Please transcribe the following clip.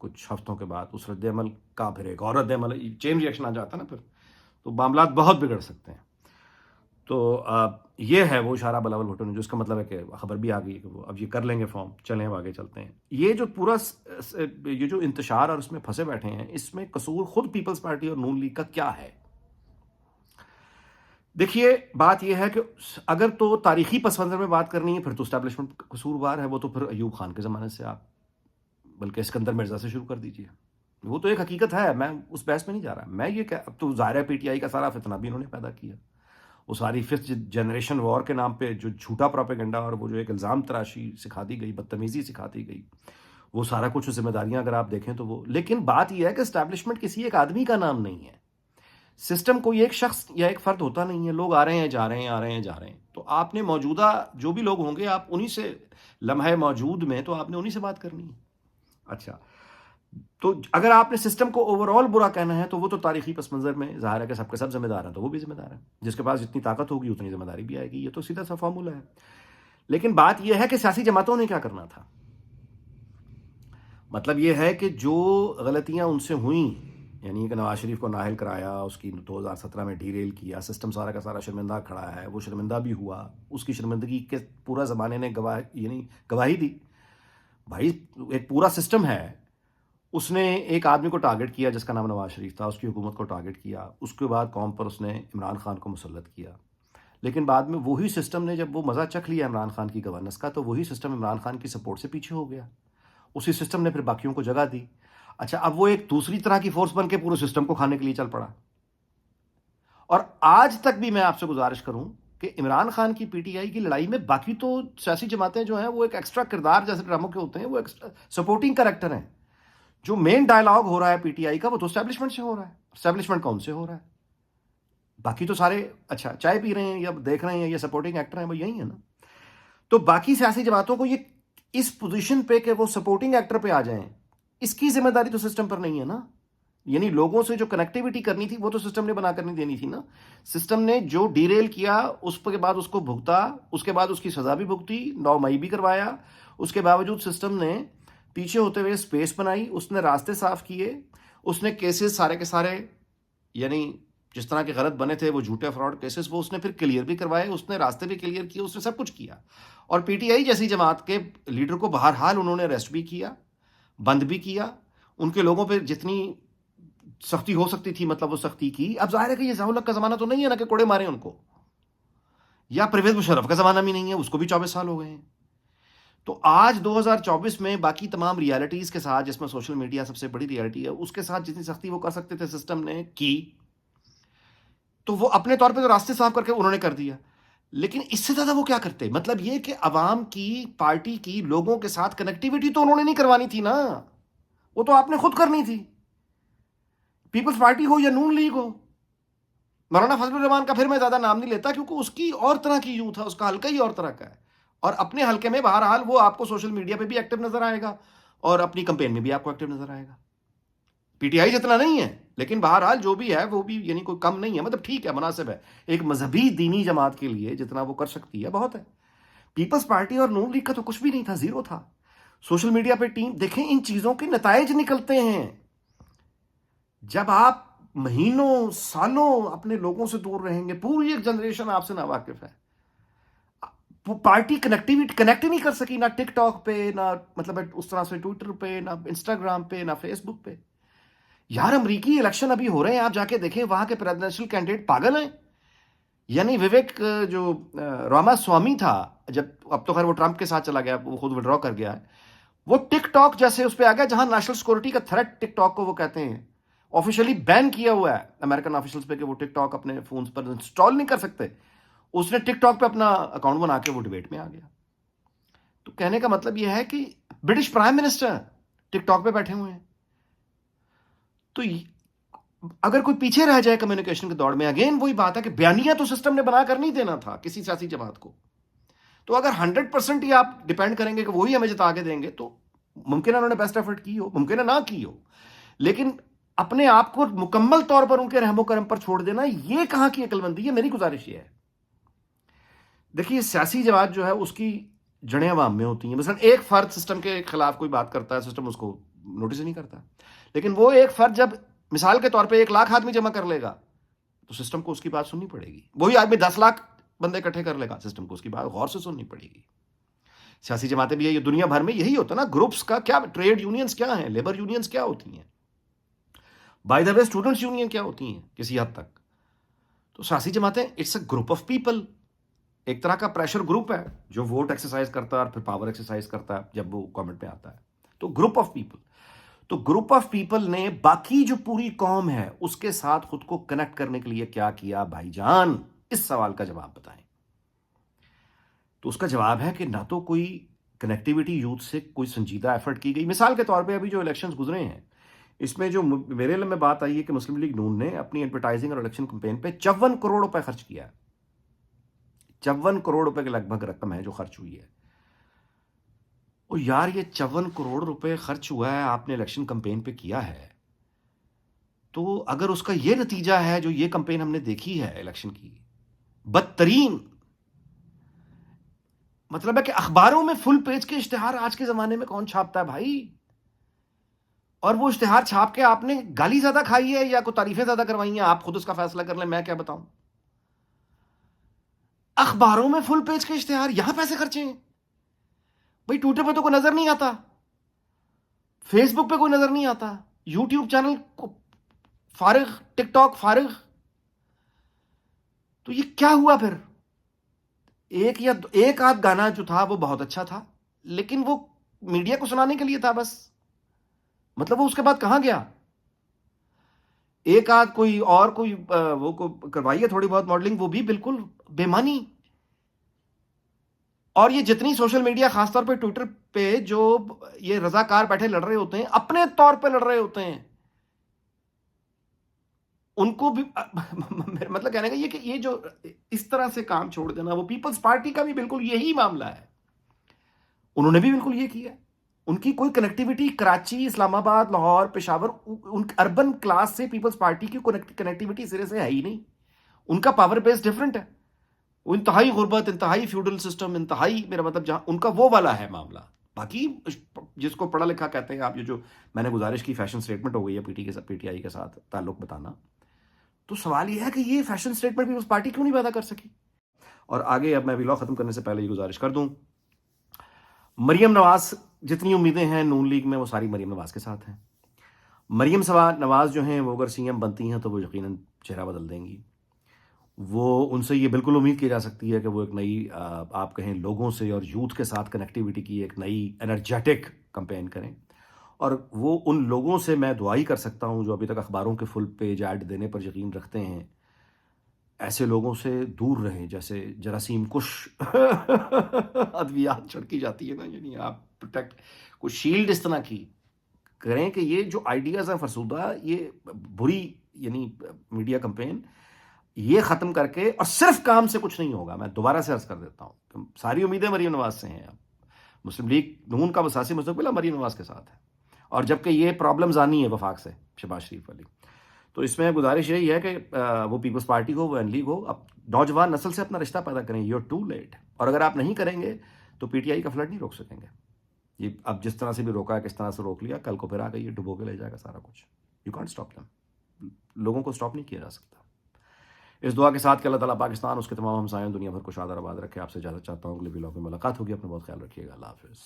کچھ ہفتوں کے بعد اس رد عمل کا پھر ایک اور رد عمل، چین ریئیکشن آ جاتا ہے نا پھر، تو معاملات بہت بگڑ سکتے ہیں۔ تو یہ ہے وہ اشارہ بلاول بھٹو نے، جو اس کا مطلب ہے کہ خبر بھی آ گئی ہے کہ وہ اب یہ کر لیں گے فارم، چلیں اب آگے چلتے ہیں۔ یہ جو پورا یہ جو انتشار اور اس میں پھنسے بیٹھے ہیں، اس میں قصور خود پیپلز پارٹی اور نون لیگ کا کیا ہے؟ دیکھیے بات یہ ہے کہ اگر تو تاریخی پس منظر میں بات کرنی ہے، پھر تو اسٹیبلشمنٹ قصوروار ہے، وہ تو پھر ایوب خان کے زمانے سے آپ بلکہ اسکندر مرزا سے شروع کر دیجیے، وہ تو ایک حقیقت ہے، میں اس بحث میں نہیں جا رہا۔ میں یہ کہ اب تو ظاہر ہے پی ٹی آئی کا سارا فتنہ بھی انہوں نے پیدا کیا، وہ ساری ففتھ جنریشن وار کے نام پہ جو جھوٹا پروپیگنڈا اور وہ جو ایک الزام تراشی سکھا دی گئی، بدتمیزی سکھا دی گئی، وہ سارا کچھ ذمہ داریاں اگر آپ دیکھیں تو وہ، لیکن بات یہ ہے کہ اسٹیبلشمنٹ کسی ایک آدمی کا نام نہیں ہے، سسٹم کوئی ایک شخص یا ایک فرد ہوتا نہیں ہے، لوگ آ رہے ہیں جا رہے ہیں، آ رہے ہیں جا رہے ہیں، تو آپ نے موجودہ جو بھی لوگ ہوں گے آپ انہی سے لمحہ موجود میں تو آپ نے انہی سے بات کرنی ہے۔ اچھا، تو اگر آپ نے سسٹم کو اوور آل برا کہنا ہے تو وہ تو تاریخی پس منظر میں ظاہر ہے کہ سب کے سب ذمہ دار ہیں، تو وہ بھی ذمہ دار ہیں، جس کے پاس جتنی طاقت ہوگی اتنی ذمہ داری بھی آئے گی، یہ تو سیدھا سا فارمولہ ہے۔ لیکن بات یہ ہے کہ سیاسی جماعتوں نے کیا کرنا تھا، مطلب یہ ہے کہ جو غلطیاں ان سے ہوئیں، یعنی کہ نواز شریف کو نااہل کرایا، اس کی 2017 میں ڈی ریل کیا، سسٹم سارا کا سارا شرمندہ کھڑا ہے، وہ شرمندہ بھی ہوا، اس کی شرمندگی کے پورا زمانے نے گواہی دی۔ بھائی ایک پورا سسٹم ہے، اس نے ایک آدمی کو ٹارگٹ کیا جس کا نام نواز شریف تھا، اس کی حکومت کو ٹارگٹ کیا، اس کے بعد قوم پر اس نے عمران خان کو مسلط کیا، لیکن بعد میں وہی سسٹم نے جب وہ مزہ چکھ لیا عمران خان کی گورننس کا، تو وہی سسٹم عمران خان کی سپورٹ سے پیچھے ہو گیا، اسی سسٹم نے پھر باقیوں کو جگہ دی۔ اچھا، اب وہ ایک دوسری طرح کی فورس بن کے پورے سسٹم کو کھانے کے لیے چل پڑا، اور آج تک بھی میں آپ سے گزارش کروں کہ عمران خان کی پی ٹی آئی کی لڑائی میں باقی تو سیاسی جماعتیں جو ہیں وہ ایک ایکسٹرا کردار جیسے ڈراموں کے ہوتے ہیں، وہ سپورٹنگ کریکٹر ہیں۔ جو مین ڈائلاگ ہو رہا ہے پی ٹی آئی کا وہ تو اسٹیبلشمنٹ سے ہو رہا ہے، اسٹیبلشمنٹ کون سے ہو رہا ہے؟ باقی تو سارے اچھا چائے پی رہے ہیں یا دیکھ رہے ہیں یا سپورٹنگ ایکٹر ہیں، وہ یہی ہے نا۔ تو باقی سیاسی جماعتوں کو یہ اس پوزیشن پہ کہ وہ سپورٹنگ ایکٹر پہ آ جائیں، اس کی ذمہ داری تو سسٹم پر نہیں ہے نا، یعنی لوگوں سے جو کنیکٹیوٹی کرنی تھی وہ تو سسٹم نے بنا کر نہیں دینی تھی نا۔ سسٹم نے جو ڈی ریل کیا اس کے بعد اس کو بھگتا، اس کے بعد اس کی سزا بھی بھگتی، 9 مئی بھی کروایا، اس کے باوجود سسٹم نے پیچھے ہوتے ہوئے سپیس بنائی، اس نے راستے صاف کیے، اس نے کیسز سارے کے سارے یعنی جس طرح کے غلط بنے تھے وہ جھوٹے فراڈ کیسز وہ اس نے پھر کلیئر بھی کروائے، اس نے راستے بھی کلیئر کیے، اس نے سب کچھ کیا، اور پی ٹی آئی جیسی جماعت کے لیڈر کو بہرحال انہوں نے اریسٹ بھی کیا، بند بھی کیا، ان کے لوگوں پہ جتنی سختی ہو سکتی تھی مطلب وہ سختی کی۔ اب ظاہر ہے کہ یہ ضیاء الحق کا زمانہ تو نہیں ہے نا کہ کوڑے مارے ان کو، یا پرویز مشرف کا زمانہ بھی نہیں ہے، اس کو بھی 24 سال ہو گئے ہیں۔ تو آج 2024 میں باقی تمام ریالٹیز کے ساتھ، جس میں سوشل میڈیا سب سے بڑی ریالٹی ہے، اس کے ساتھ جتنی سختی وہ کر سکتے تھے سسٹم نے کی، تو وہ اپنے طور پہ تو راستے صاف کر کے انہوں نے کر دیا، لیکن اس سے زیادہ وہ کیا کرتے؟ مطلب یہ کہ عوام کی، پارٹی کی، لوگوں کے ساتھ کنیکٹیوٹی تو انہوں نے نہیں کروانی تھی نا، وہ تو آپ نے خود کرنی تھی، پیپلز پارٹی ہو یا نون لیگ ہو۔ مولانا فضل الرحمان کا پھر میں زیادہ نام نہیں لیتا کیونکہ اس کی اور طرح کی یوتھ ہے، اس کا حلقہ ہی اور طرح کا ہے، اور اپنے حلقے میں بہرحال وہ آپ کو سوشل میڈیا پہ بھی ایکٹیو نظر آئے گا اور اپنی کمپین میں بھی آپ کو ایکٹیو نظر آئے گا۔ پی ٹی آئی جتنا نہیں ہے لیکن بہرحال جو بھی ہے وہ بھی یعنی کوئی کم نہیں ہے، مطلب ٹھیک ہے، مناسب ہے، ایک مذہبی دینی جماعت کے لیے جتنا وہ کر سکتی ہے بہت ہے۔ پیپلز پارٹی اور نون لیگ کا تو کچھ بھی نہیں تھا، زیرو تھا۔ سوشل میڈیا پہ ٹیم دیکھیں، ان چیزوں کے نتائج نکلتے ہیں جب آپ مہینوں سالوں اپنے لوگوں سے دور رہیں گے، پوری ایک جنریشن آپ سے ناواقف ہے، پارٹی کنیکٹ ہی نہیں کر سکی، نہ ٹک ٹاک پہ، نہ مطلب اس طرح سے ٹویٹر پہ، نہ انسٹاگرام پہ، نہ فیس بک پہ۔ یار امریکی الیکشن ابھی ہو رہے ہیں، آپ جا کے دیکھیں وہاں کے پریزیڈنشل کینڈیڈیٹ پاگل ہیں، یعنی وویک جو راما سوامی تھا، جب اب تو خیر وہ ٹرمپ کے ساتھ چلا گیا، وہ خود وڈرا کر گیا ہے، وہ ٹک ٹاک جیسے اس پہ آ گیا جہاں نیشنل سیکورٹی کا تھریٹ ٹک ٹاک کو وہ کہتے ہیں، آفیشلی بین کیا ہوا ہے امریکن آفیشلز پہ کہ وہ ٹک ٹاک اپنے فونز پر انسٹال نہیں کر سکتے، اس نے ٹک ٹاک پہ اپنا اکاؤنٹ بنا کے وہ ڈیبیٹ میں آ گیا۔ تو کہنے کا مطلب یہ ہے کہ برٹش پرائم منسٹر ٹک ٹاک پہ بیٹھے ہوئے ہیں۔ تو اگر کوئی پیچھے رہ جائے کمیونیکیشن کے دوڑ میں، اگین وہی بات ہے کہ بیانیہ تو سسٹم نے بنا کر نہیں دینا تھا کسی سیاسی جماعت کو، تو اگر 100% ہی آپ ڈیپینڈ کریں گے کہ وہی ہمیں جتا کے دیں گے، تو ممکن ہے انہوں نے بیسٹ ایفرٹ کی ہو، ممکن ہے نہ کی ہو، لیکن اپنے آپ کو مکمل طور پر ان کے رحم و کرم پر چھوڑ دینا، یہ کہاں کی عقل مندی ہے؟ میری گزارش یہ ہے، دیکھیے سیاسی جماعت جو ہے اس کی جڑیں عوام میں ہوتی ہیں، مثلا ایک فرد سسٹم کے خلاف کوئی بات کرتا ہے، سسٹم اس کو نوٹس ہی نہیں کرتا. لیکن وہ ایک فرد جب مثال کے طور پہ 1,00,000 آدمی جمع کر لے گا تو سسٹم کو اس کی بات سننی پڑے گی. وہی آدمی 10,00,000 بندے اکٹھے کر لے گا, سسٹم کو اس کی بات غور سے سننی پڑے گی. سیاسی جماعتیں بھی یہ دنیا بھر میں یہی ہوتا ہے نا. گروپس کا کیا, ٹریڈ یونینز کیا ہیں, لیبر یونینز کیا ہوتی ہیں, by the way students union کیا ہوتی ہیں کسی حد تک. تو سیاسی جماعتیں it's a group of people, ایک طرح کا پریشر گروپ ہے جو ووٹ ایکسرسائز کرتا ہے اور پھر پاور ایکسرسائز کرتا ہے جب وہ گورنمنٹ پہ آتا ہے. تو گروپ آف پیپل, تو گروپ آف پیپل نے باقی جو پوری قوم ہے اس کے ساتھ خود کو کنیکٹ کرنے کے لیے کیا کیا بھائی جان, اس سوال کا جواب بتائیں. تو اس کا جواب ہے کہ نہ تو کوئی کنیکٹیوٹی یوتھ سے کوئی سنجیدہ ایفرٹ کی گئی. مثال کے طور پہ ابھی جو الیکشنز گزرے ہیں اس میں جو میرے علم میں بات آئی ہے کہ مسلم لیگ نون نے اپنی ایڈورٹائزنگ اور الیکشن کمپین پہ 54 کروڑ روپے خرچ کیا ہے. 54 کروڑ روپے کے لگ بھگ رقم ہے جو خرچ ہوئی ہے. اور یار یہ 54 کروڑ روپے خرچ ہوا ہے, آپ نے الیکشن کمپین پہ کیا ہے, تو اگر اس کا یہ نتیجہ ہے جو یہ کمپین ہم نے دیکھی ہے الیکشن کی, بدترین, مطلب ہے کہ اخباروں میں فل پیج کے اشتہار آج کے زمانے میں کون چھاپتا ہے بھائی, اور وہ اشتہار چھاپ کے آپ نے گالی زیادہ کھائی ہے یا کوئی تعریفیں زیادہ کروائی ہیں, آپ خود اس کا فیصلہ کر لیں, میں کیا بتاؤں. اخباروں میں فل پیج کے اشتہار, یہاں پیسے خرچے ہیں بھائی. ٹویٹر پہ تو کوئی نظر نہیں آتا, فیس بک پہ کوئی نظر نہیں آتا, یوٹیوب چینل فارغ, ٹک ٹاک فارغ. تو یہ کیا ہوا پھر؟ ایک آدھ گانا جو تھا وہ بہت اچھا تھا لیکن وہ میڈیا کو سنانے کے لیے تھا بس, مطلب وہ اس کے بعد کہاں گیا؟ ایک آدھ کوئی اور کوئی وہ کروائی ہے تھوڑی بہت ماڈلنگ, وہ بھی بالکل بے معنی. اور یہ جتنی سوشل میڈیا خاص طور پہ ٹویٹر پہ جو یہ رضاکار بیٹھے لڑ رہے ہوتے ہیں, اپنے طور پہ لڑ رہے ہوتے ہیں, ان کو بھی مطلب کہنے کا یہ کہ یہ جو اس طرح سے کام چھوڑ دینا, وہ پیپلز پارٹی کا بھی بالکل یہی معاملہ ہے. انہوں نے بھی بالکل یہ کیا. ان کی کوئی کنیکٹیوٹی کراچی, اسلام آباد, لاہور, پشاور, ان اربن کلاس سے پیپلز پارٹی کی کنیکٹیوٹی سرے سے ہے ہی نہیں. ان کا پاور بیس ڈیفرنٹ ہے. وہ انتہائی غربت, انتہائی فیوڈل سسٹم, انتہائی, میرا مطلب جہاں ان کا وہ والا ہے معاملہ. باقی جس کو پڑھا لکھا کہتے ہیں آپ, یہ جو میں نے گزارش کی فیشن سٹیٹمنٹ ہو گئی ہے پی ٹی آئی کے ساتھ تعلق بتانا, تو سوال یہ ہے کہ یہ فیشن سٹیٹمنٹ پیپلز پارٹی کیوں نہیں پیدا کر سکی. اور آگے اب میں ویلاگ ختم کرنے سے پہلے یہ گزارش کر دوں, مریم نواز, جتنی امیدیں ہیں نون لیگ میں وہ ساری مریم نواز کے ساتھ ہیں. مریم نواز جو ہیں وہ اگر سی ایم بنتی ہیں تو وہ یقیناً چہرہ بدل دیں گی. وہ ان سے یہ بالکل امید کی جا سکتی ہے کہ وہ ایک نئی آپ کہیں لوگوں سے اور یوتھ کے ساتھ کنیکٹیوٹی کی ایک نئی انرجیٹک کمپین کریں. اور وہ ان لوگوں سے میں دعائی کر سکتا ہوں جو ابھی تک اخباروں کے فل پیج ایڈ دینے پر یقین رکھتے ہیں, ایسے لوگوں سے دور رہیں جیسے جراثیم کش ادویات چھڑکی جاتی ہے نا, یعنی آپ پروٹیکٹ, کوئی شیلڈ اس طرح کی کریں کہ یہ جو آئیڈیاز ہیں فرسودہ, یہ بری یعنی میڈیا کمپین, یہ ختم کر کے, اور صرف کام سے کچھ نہیں ہوگا. میں دوبارہ سے عرض کر دیتا ہوں, ساری امیدیں مریم نواز سے ہیں. اب مسلم لیگ نون کا وساسی مستقبل مریم نواز کے ساتھ ہے, اور جبکہ یہ پرابلمز آنی ہے وفاق سے, شہباز شریف والی. تو اس میں گزارش یہی ہے کہ وہ پیپلز پارٹی ہو, وہ این لیگ ہو, اب نوجوان نسل سے اپنا رشتہ پیدا کریں. You are too late. اور اگر آپ نہیں کریں گے تو پی ٹی آئی کا فلڈ نہیں روک سکیں گے. یہ اب جس طرح سے بھی روکا ہے, کس طرح سے روک لیا, کل کو پھر آ گئی یہ ڈبو کے لے جائے گا سارا کچھ. You can't stop them. لوگوں کو اسٹاپ نہیں کیا جا سکتا. اس دعا کے ساتھ کہ اللہ تعالیٰ پاکستان, اس کے تمام ہمسایوں, دنیا بھر کو شاد اور آباد رکھے. آپ سے اجازت چاہتا ہوں. اگلے ولاگ میں ملاقات ہوگی. اپنا بہت خیال رکھیے گا. اللہ حافظ.